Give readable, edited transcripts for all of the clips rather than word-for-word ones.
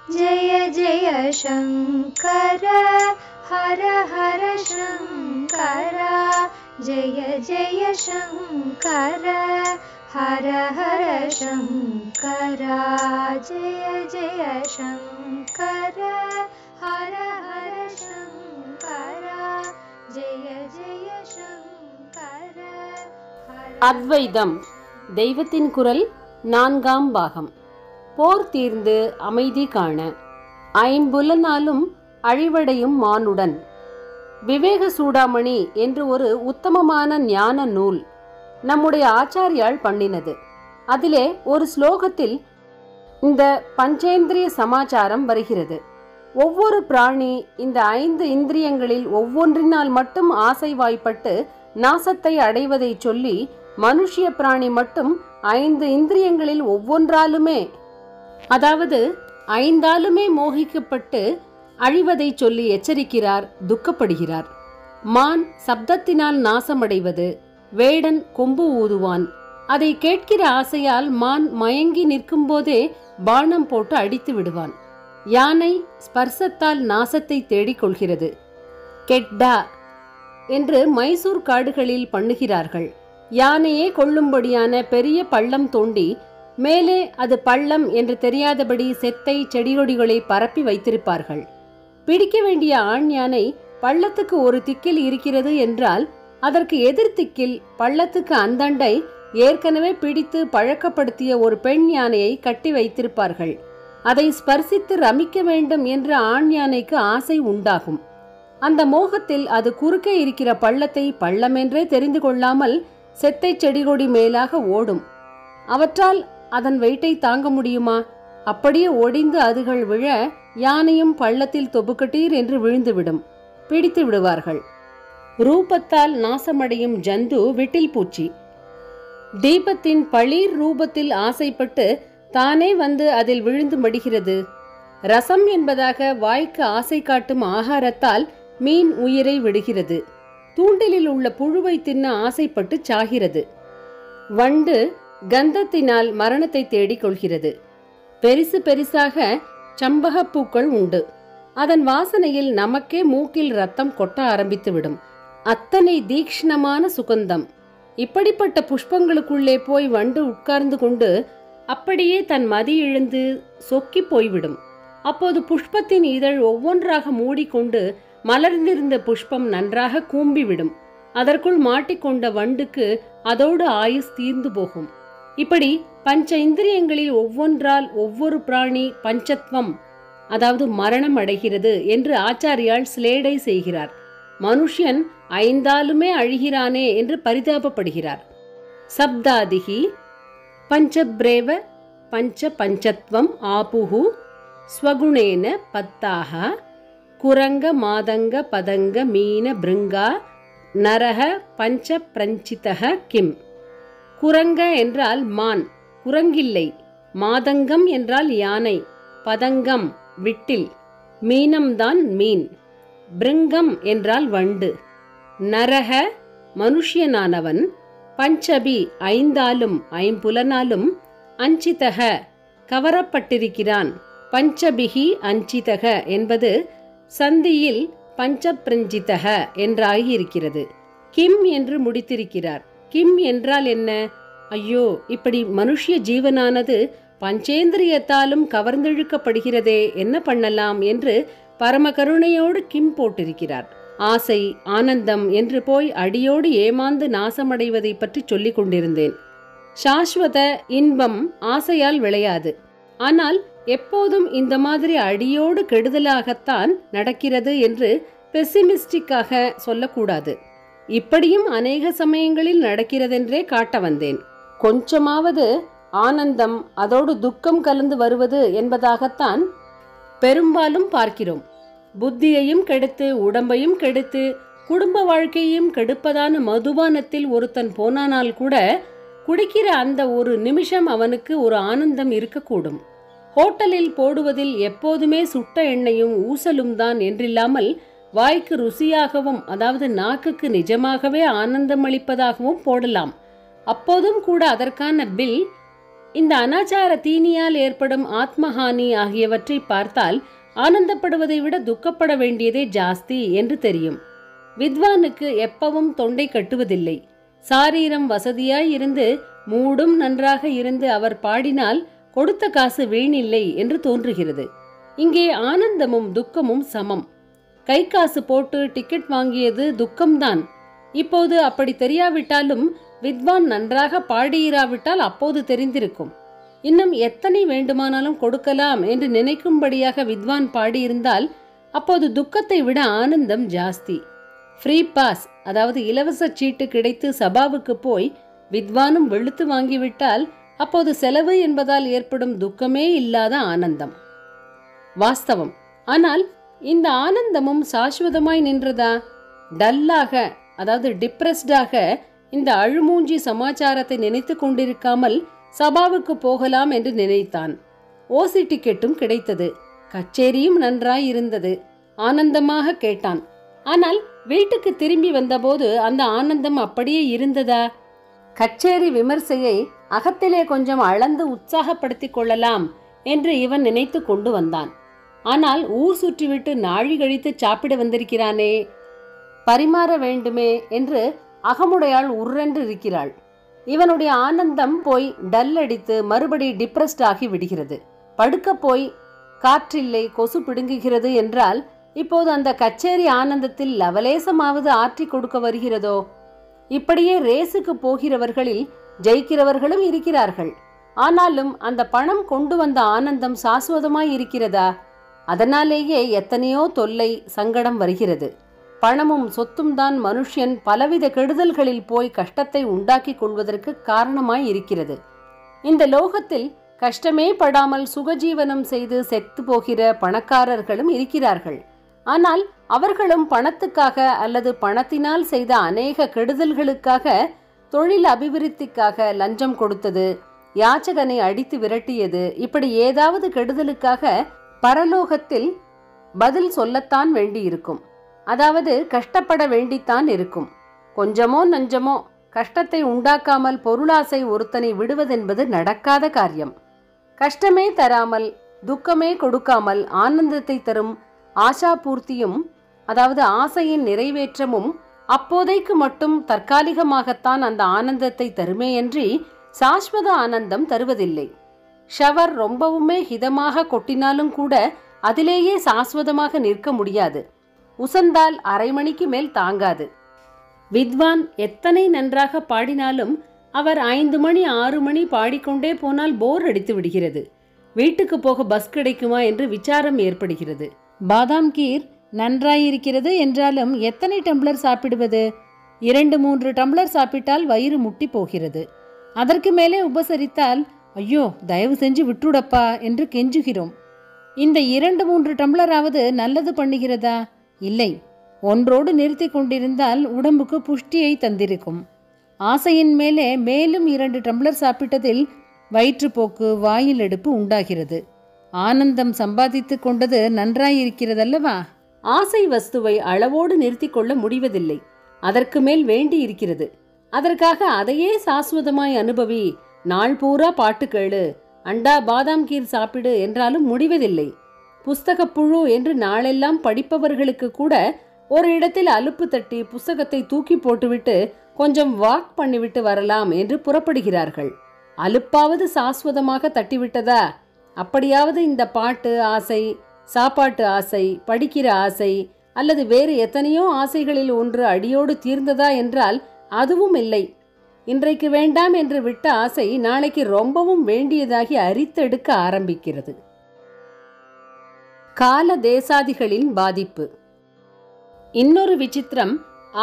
जय जय शङ्कर हर हर शङ्कर जय जय शङ्कर हर हर शङ्कर जय जय शङ्कर हर हर शङ्कर जय जय शङ्कर அத்வைதம் தெய்வத்தின் குரல் 4ஆம் பாகம். போர் தீர்ந்து அமைதி காண. ஐம்புலனாலும் அழிவடையும் மானுடன். விவேக சூடாமணி என்று ஒரு உத்தமமான ஞான நூல் நம்முடைய ஆச்சாரியால் பண்ணினது. அதிலே ஒரு ஸ்லோகத்தில் இந்த பஞ்சேந்திரிய சமாச்சாரம் வருகிறது. ஒவ்வொரு பிராணி இந்த 5 இந்திரியங்களில் ஒவ்வொன்றினால் மட்டும் ஆசை வாய்ப்பட்டு நாசத்தை அடைவதை சொல்லி, மனுஷிய பிராணி மட்டும் 5 இந்திரியங்களில் ஒவ்வொன்றாலுமே, அதாவது 5ஆலுமே மோகிக்கப்பட்டு அழிவதை சொல்லி எச்சரிக்கிறார், துக்கப்படுகிறார். மான் சப்தத்தினால் நாசமடைவது, வேடன் கொம்பு ஊதுவான். அதை கேட்கிற ஆசையால் மான் மயங்கி நிற்கும் போதே பானம் போட்டு அடித்து விடுவான். யானை ஸ்பர்சத்தால் நாசத்தை தேடிக்கொள்கிறது. கெட்டா என்று மைசூர் காடுகளில் பண்ணுகிறார்கள். யானையே கொள்ளும்படியான பெரிய பள்ளம் தோண்டி மேலே அது பள்ளம் என்று தெரியாதபடி செத்தை செடிகொடிகளை பரப்பி வைத்திருப்பார்கள். பிடிக்க வேண்டிய ஆண் யானை பள்ளத்துக்கு ஒரு திக்கில் இருக்கிறது என்றால் அதற்கு எதிர் திக்கில் பள்ளத்துக்கு அந்தண்டை ஏற்கனவே பிடித்து பழக்கப்படுத்திய ஒரு பெண் யானையை கட்டி வைத்திருப்பார்கள். அதை ஸ்பர்சித்து ரமிக்க வேண்டும் என்று ஆண் யானைக்கு ஆசை உண்டாகும். அந்த மோகத்தில் அது குறுக்கே இருக்கிற பள்ளத்தை பள்ளமென்றே தெரிந்து கொள்ளாமல் செத்தை செடிகொடி மேலாக ஓடும். அவற்றால் அதன் வெயிட்டை தாங்க முடியுமா? அப்படியே ஒடிந்து அதுகள் விழ யானையும் பள்ளத்தில் தொபுக்கட்டீர் என்று விழுந்துவிடும். பிடித்து விடுவார்கள். ரூபத்தால் நாசமடையும் ஜந்து விட்டில் பூச்சி. தீபத்தின் பளீர் ரூபத்தில் ஆசைப்பட்டு தானே வந்து அதில் விழுந்து மடிகிறது. ரசம் என்பதாக வாய்க்கு ஆசை காட்டும் ஆகாரத்தால் மீன் உயிரை விடுகிறது. தூண்டிலில் உள்ள புழுவை தின்ன ஆசைப்பட்டு சாகிறது. வண்டு கந்தத்தினால் மரணத்தை தேடிக் கொள்கிறது. பெரிசு பெரிசாக சம்பகப்பூக்கள் உண்டு. அதன் வாசனையில் நமக்கே மூக்கில் ரத்தம் கொட்ட ஆரம்பித்துவிடும். அத்தனை தீக்ஷ்ணமான சுகந்தம். இப்படிப்பட்ட புஷ்பங்களுக்குள்ளே போய் வண்டு உட்கார்ந்து கொண்டு அப்படியே தன் மதி இழந்து சொக்கி போய்விடும். அப்போது புஷ்பத்தின் இதழ் ஒவ்வொன்றாக மூடிக்கொண்டு மலர்ந்திருந்த புஷ்பம் நன்றாக கூம்பிவிடும். அதற்குள் மாட்டிக்கொண்ட வண்டுக்கு அதோடு ஆயுஸ் தீர்ந்து போகும். இப்படி பஞ்ச இந்திரியங்களில் ஒவ்வொன்றால் ஒவ்வொரு பிராணி பஞ்சத்வம், அதாவது மரணம் அடைகிறது என்று ஆச்சாரியால் ஸ்லேடை செய்கிறார். மனுஷன் 5ஆலுமே அழிகிறானே என்று பரிதாபப்படுகிறார். சப்தாதிகி பஞ்சப்ரேவ பஞ்ச பஞ்சத்வம் ஆபுஹு ஸ்வகுணேன பத்தாக குரங்க மாதங்க பதங்க மீன பிருங்கா நரக பஞ்ச பிரஞ்சிதக கிம். குரங்க என்றால் மான், குரங்கில்லை. மாதங்கம் என்றால் யானை, பதங்கம் விட்டில், மீனம்தான் மீன். பிருங்கம் என்றால் வண்டு. நரக மனுஷியனானவன், பஞ்சபி 5ஆலும் 5புலனாலும், அஞ்சிதக கவரப்பட்டிருக்கிறான். பஞ்சபிகி அஞ்சிதக என்பது சந்தியில் பஞ்சபிரஞ்சிதக என்றாகியிருக்கிறது. கிம் என்று முடித்திருக்கிறார். கிம் என்றால் என்ன? ஐயோ, இப்படி மனுஷிய ஜீவனானது பஞ்சேந்திரியத்தாலும் கவர்ந்தெழுக்கப்படுகிறதே, என்ன பண்ணலாம் என்று பரமகருணையோடு கிம் போட்டிருக்கிறார். ஆசை ஆனந்தம் என்று போய் அடியோடு ஏமாந்து நாசமடைவதை பற்றி சொல்லிக் கொண்டிருந்தேன். சாஸ்வத இன்பம் ஆசையால் விளையாது. ஆனால் எப்போதும் இந்த மாதிரி அடியோடு கெடுதலாகத்தான் நடக்கிறது என்று பெசிமிஸ்டிக்காக சொல்லக்கூடாது. இப்படியும் அநேக சமயங்களில் நடக்கிறதென்றே காட்ட வந்தேன். கொஞ்சமாவது ஆனந்தம் அதோடு துக்கம் கலந்து வருவது என்பதாகத்தான் பெரும்பாலும் பார்க்கிறோம். புத்தியையும் கெடுத்து உடம்பையும் கெடுத்து குடும்ப வாழ்க்கையையும் கெடுப்பதான மதுபானத்தில் ஒருத்தன் போனானால் கூட குடிக்கிற அந்த ஒரு நிமிஷம் அவனுக்கு ஒரு ஆனந்தம் இருக்கக்கூடும். ஹோட்டலில் போடுவதில் எப்போதுமே சுட்ட எண்ணெயும் ஊசலும் தான் என்றில்லாமல் வாய்க்கு ருசியாகவும், அதாவது நாக்குக்கு நிஜமாகவே ஆனந்தம் அளிப்பதாகவும் போடலாம். அப்போதும் கூட அதற்கான பில் இந்த அனாச்சார தீனியால் ஏற்படும் ஆத்மஹானி ஆகியவற்றை பார்த்தால் ஆனந்தப்படுவதை விட துக்கப்பட வேண்டியதே ஜாஸ்தி என்று தெரியும். வித்வானுக்கு எப்பவும் தொண்டை கட்டுவதில்லை. சாரீரம் வசதியாய் இருந்து மூடும் நன்றாக இருந்து அவர் பாடினால் கொடுத்த காசு வீணில்லை என்று தோன்றுகிறது. இங்கே ஆனந்தமும் துக்கமும் சமம். கை காசு போட்டு டிக்கெட் வாங்கியது துக்கம்தான். இப்போது அப்படி தெரியாவிட்டாலும் வித்வான் நன்றாக பாடியிராவிட்டால் அப்போது தெரிந்திருக்கும். இன்னும் எத்தனை வேண்டுமானாலும் கொடுக்கலாம் என்று நினைக்கும்படியாக வித்வான் பாடியிருந்தால் அப்போது துக்கத்தை விட ஆனந்தம் ஜாஸ்தி. ஃப்ரீ பாஸ், அதாவது இலவச சீட்டு கிடைத்து சபாவுக்கு போய் வித்வானும் வெளுத்து வாங்கிவிட்டால் அப்போது செலவு என்பதால் ஏற்படும் துக்கமே இல்லாத ஆனந்தம். வாஸ்தவம். ஆனால் இந்த ஆனந்தமும் சாஸ்வதமாய் நின்றதா? டல்லாக, அதாவது டிப்ரெஸ்டாக இந்த அழுமூஞ்சி சமாச்சாரத்தை நினைத்து கொண்டிருக்காமல் சபாவுக்கு போகலாம் என்று நினைத்தான். ஓசி டிக்கெட்டும் கிடைத்தது. கச்சேரியும் நன்றாய் இருந்தது. ஆனந்தமாக கேட்டான். ஆனால் வீட்டுக்கு திரும்பி வந்தபோது அந்த ஆனந்தம் அப்படியே இருந்ததா? கச்சேரி விமர்சையை அகத்திலே கொஞ்சம் அளந்து உற்சாகப்படுத்திக் கொள்ளலாம் என்று இவன் நினைத்து கொண்டு வந்தான். ஆனால் ஊர் சுற்றிவிட்டு நாழி கழித்து சாப்பிட வந்திருக்கிறானே, பரிமாற வேண்டுமே என்று அகமுடையாள் உர்ரென்று இருக்கிறாள். இவனுடைய ஆனந்தம் போய் டல் அடித்து மறுபடி டிப்ரெஸ்ட் ஆகி விடுகிறது. படுக்க போய் காற்றில்லை, கொசு பிடுங்குகிறது என்றால் இப்போது அந்த கச்சேரி ஆனந்தத்தில் லவலேசமாவது ஆற்றி கொடுக்க வருகிறதோ? இப்படியே ரேசுக்கு போகிறவர்களில் ஜெயிக்கிறவர்களும் இருக்கிறார்கள். ஆனாலும் அந்த பணம் கொண்டு வந்த ஆனந்தம் சாஸ்வதமாய் இருக்கிறதா? அதனாலேயே எத்தனையோ தொல்லை, சங்கடம் வருகிறது. பணமும் சொத்தும் தான் மனுஷன் பலவித கெடுதல்களில் போய் கஷ்டத்தை உண்டாக்கி கொள்வதற்கு காரணமாய் இருக்கிறது. இந்த லோகத்தில் கஷ்டமே படாமல் சுகஜீவனம் செய்து செத்து போகிற பணக்காரர்களும் இருக்கிறார்கள். ஆனால் அவர்களும் பணத்துக்காக அல்லது பணத்தினால் செய்த அநேக கெடுதல்களுக்காக, தொழில் அபிவிருத்திக்காக லஞ்சம் கொடுத்தது, யாச்சகனை அடித்து விரட்டியது, இப்படி ஏதாவது கெடுதலுக்காக பரலோகத்தில் பதில் சொல்லத்தான் வேண்டியிருக்கும். அதாவது கஷ்டப்பட வேண்டித்தான் இருக்கும். கொஞ்சமோ நஞ்சமோ கஷ்டத்தை உண்டாக்காமல் பொருளாசை ஒருத்தனை விடுவதென்பது நடக்காத காரியம். கஷ்டமே தராமல், துக்கமே கொடுக்காமல் ஆனந்தத்தை தரும் ஆசாபூர்த்தியும், அதாவது ஆசையின் நிறைவேற்றமும் அப்போதைக்கு மட்டும் தற்காலிகமாகத்தான் அந்த ஆனந்தத்தை தருமேயன்றி சாஸ்வத ஆனந்தம் தருவதில்லை. ஷவர் ரொம்பவுமே ஹிதமாக கொட்டினாலும் கூட அதிலேயே சாஸ்வதமாக நிற்க முடியாது. உசந்தால் அரை மணிக்கு மேல் தாங்காது. வித்வான் எத்தனை நன்றாக பாடினாலும் அவர் 5 மணி 6 மணி பாடிக்கொண்டே போனால் போர் அடித்து விடுகிறது. வீட்டுக்கு போக பஸ் கிடைக்குமா என்று விசாரம் ஏற்படுகிறது. பாதாம் கீர் நன்றாயிருக்கிறது என்றாலும் எத்தனை டம்ளர் சாப்பிடுவது? 2-3 டம்ளர் சாப்பிட்டால் வயிறு முட்டி போகிறது. அதற்கு மேலே உபசரித்தால் ஐயோ தயவு செஞ்சு விட்டுடப்பா என்று கெஞ்சுகிறோம். இந்த 2-3 டம்ளராவது நல்லது பண்ணுகிறதா? இல்லை. ஒன்றோடு நிறுத்தி கொண்டிருந்தால் உடம்புக்கு புஷ்டியை தந்திருக்கும். ஆசையின் மேலே மேலும் 2 டம்ளர் சாப்பிட்டதில் வயிற்றுப்போக்கு, வாயில் எடுப்பு உண்டாகிறது. ஆனந்தம் சம்பாதித்து கொண்டது நன்றாயிருக்கிறதல்லவா? ஆசை வஸ்துவை அளவோடு நிறுத்தி கொள்ள முடிவதில்லை. அதற்கு மேல் வேண்டி இருக்கிறது. அதற்காக அதையே சாஸ்வதமாய் அனுபவி, நாள் பூரா பாட்டு கேளு, அண்டா பாதாம் கீர் சாப்பிடு என்றாலும் முடிவதில்லை. புஸ்தகப்புழு என்று நாளெல்லாம் படிப்பவர்களுக்கு கூட ஒரு இடத்தில் அலுப்பு தட்டி புஸ்தகத்தை தூக்கி போட்டுவிட்டு கொஞ்சம் வாக் பண்ணிவிட்டு வரலாம் என்று புறப்படுகிறார்கள். அலுப்பாவது சாஸ்வதமாக தட்டிவிட்டதா? அப்படியாவது இந்த பாட்டு ஆசை, சாப்பாட்டு ஆசை, படிக்கிற ஆசை அல்லது வேறு எத்தனையோ ஆசைகளில் ஒன்று அடியோடு தீர்ந்ததா என்றால் அதுவும் இல்லை. இன்றைக்கு வேண்டாம் என்று விட்ட ஆசை நாளைக்கு ரொம்பவும் வேண்டியதாகி அரித்தெடுக்க ஆரம்பிக்கிறது. கால தேசாதிகளின் பாதிப்பு. இன்னொரு விசித்திரம்,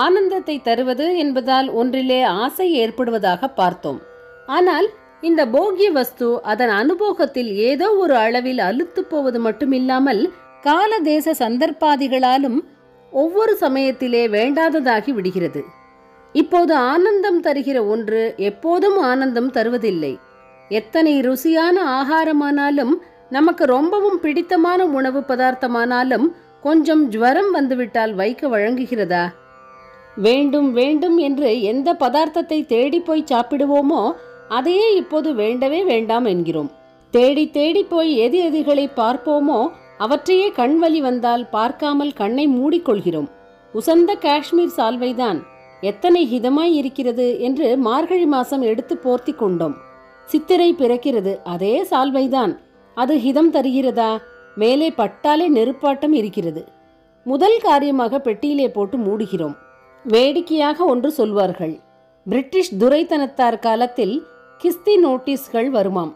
ஆனந்தத்தை தருவது என்பதால் ஒன்றிலே ஆசை ஏற்படுவதாக பார்த்தோம். ஆனால் இந்த போகிய வஸ்து அதன் அனுபோகத்தில் ஏதோ ஒரு அளவில் அலுத்து போவது மட்டுமில்லாமல் கால தேச சந்தர்ப்பாதிகளாலும் ஒவ்வொரு சமயத்திலே வேண்டாததாகி விடுகிறது. இப்போது ஆனந்தம் தருகிற ஒன்று எப்போதும் ஆனந்தம் தருவதில்லை. எத்தனை ருசியான ஆகாரமானாலும், நமக்கு ரொம்பவும் பிடித்தமான உணவு பதார்த்தமானாலும் கொஞ்சம் ஜுவரம் வந்துவிட்டால் வைக்க வழங்குகிறதா? வேண்டும் வேண்டும் என்று எந்த பதார்த்தத்தை தேடி போய் சாப்பிடுவோமோ அதையே இப்போது வேண்டவே வேண்டாம் என்கிறோம். தேடி தேடி போய் எது எதுகளை பார்ப்போமோ அவற்றையே கண்வலி வந்தால் பார்க்காமல் கண்ணை மூடிக்கொள்கிறோம். உசந்த காஷ்மீர் சால்வைதான் எத்தனை ஹிதமாய் இருக்கிறது என்று மார்கழி மாசம் எடுத்து போர்த்தி கொண்டோம். சித்திரை பிறக்கிறது, அதே சால்வைதான். அது ஹிதம் தருகிறதா? மேலே பட்டாலே நெருப்பாட்டம் இருக்கிறது. முதல் காரியமாக பெட்டியிலே போட்டு மூடுகிறோம். வேடிக்கையாக ஒன்று சொல்வார்கள். பிரிட்டிஷ் துரைத்தனத்தார் காலத்தில் கிஸ்தி நோட்டீஸ்கள் வருமாம்.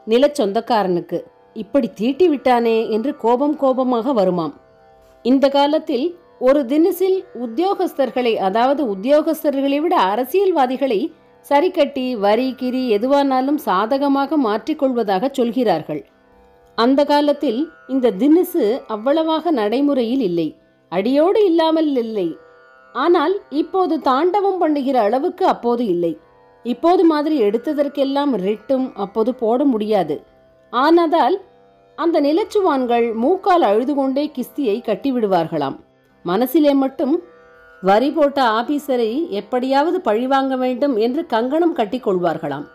நிலச் சொந்தக்காரனுக்கு இப்படி தீட்டி விட்டானே என்று கோபமாக வருமாம். இந்த காலத்தில் ஒரு தினசில் உத்தியோகஸ்தர்களை, அதாவது உத்தியோகஸ்தர்களை விட அரசியல்வாதிகளை சரி கட்டி வரி கிரி எதுவானாலும் சாதகமாக மாற்றிக்கொள்வதாக சொல்கிறார்கள். அந்த காலத்தில் இந்த தினசு அவ்வளவாக நடைமுறையில் இல்லை, அடியோடு இல்லாமல் இல்லை. ஆனால் இப்போது தாண்டவம் பண்ணுகிற அளவுக்கு அப்போது இல்லை. இப்போது மாதிரி எடுத்ததற்கெல்லாம் ரிட்டும் அப்போது போட முடியாது. ஆனதால் அந்த நிலச்சுவான்கள் மூக்கால் அழுது கொண்டே கிஸ்தியை கட்டிவிடுவார்களாம். மனசிலே மட்டும் வரி போட்ட ஆபீசரை எப்படியாவது பழிவாங்க வேண்டும் என்று கங்கணம் கட்டி கொள்வார்களாம்.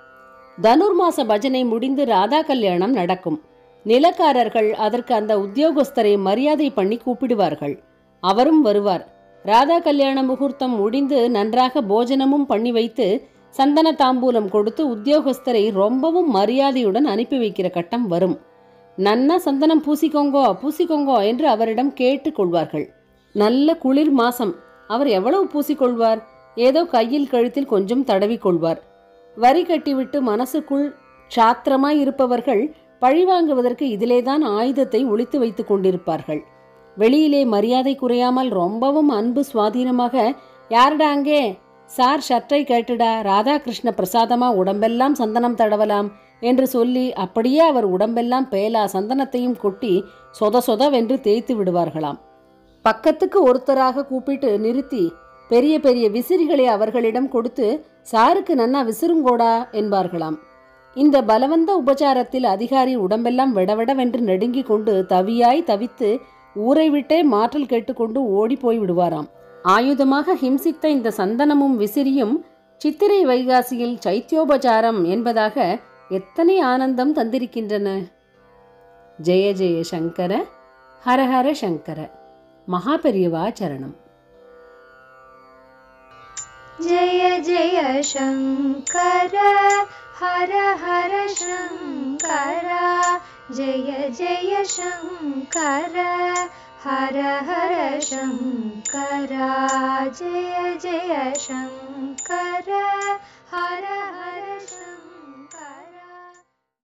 தனுர்மாச பஜனை முடிந்து ராதா கல்யாணம் நடக்கும். நிலக்காரர்கள் அதற்கு அந்த உத்தியோகஸ்தரை மரியாதை பண்ணி கூப்பிடுவார்கள். அவரும் வருவார். ராதா கல்யாண முகூர்த்தம் முடிந்து நன்றாக போஜனமும் பண்ணி வைத்து சந்தன தாம்பூலம் கொடுத்து உத்தியோகஸ்தரை ரொம்பவும் மரியாதையுடன் அனுப்பி வைக்கிற கட்டம் வரும். நன்னா சந்தனம் பூசிக்கோங்கோ என்று அவரிடம் கேட்டு கொள்வார்கள். நல்ல குளிர் மாசம். அவர் எவ்வளவு பூசிக்கொள்வார்? ஏதோ கையில் கழுத்தில் கொஞ்சம் தடவி கொள்வார். வரி கட்டிவிட்டு மனசுக்குள் சாத்திரமாய் இருப்பவர்கள் பழிவாங்குவதற்கு இதிலேதான் ஆயுதத்தை ஒளித்து வைத்து கொண்டிருப்பார்கள். வெளியிலே மரியாதை குறையாமல் ரொம்பவும் அன்பு சுவாதீனமாக, யாருடா அங்கே? சார் ஷர்ட்டை கேட்டுடா, ராதாகிருஷ்ண பிரசாதமா உடம்பெல்லாம் சந்தனம் தடவலாம் என்று சொல்லி அப்படியே அவர் உடம்பெல்லாம் பேலா சந்தனத்தையும் கொட்டி சொதவென்று தேய்த்து விடுவார்களாம். பக்கத்துக்கு ஒருத்தராக கூப்பிட்டு நிறுத்தி பெரிய பெரிய விசிறிகளை அவர்களிடம் கொடுத்து, சாருக்கு நன்னா விசிறுங்கோடா என்பார்களாம். இந்த பலவந்த உபச்சாரத்தில் அதிகாரி உடம்பெல்லாம் விடவென்று நடுங்கி கொண்டு தவியாய் தவித்து ஊரை விட்டே மாற்றல் கேட்டுக்கொண்டு ஓடி போய் விடுவாராம். ஆயுதமாக ஹிம்சித்த இந்த சந்தனமும் விசிறியும் சித்திரை வைகாசியில் சைத்தியோபச்சாரம் என்பதாக எத்தனை ஆனந்தம் தந்திருக்கின்றன. ஜெய ஜெய சங்கர, ஹரஹர சங்கர. மகாபெரியவா சரணம். ஜெய ஜெய சங்கர, ஹர ஹர சங்கர. ஜெய ஜெய சங்கர, ஹர ஹர சங்கர. ஜெய ஜெய சங்கர, ஹர ஹர சங்கர.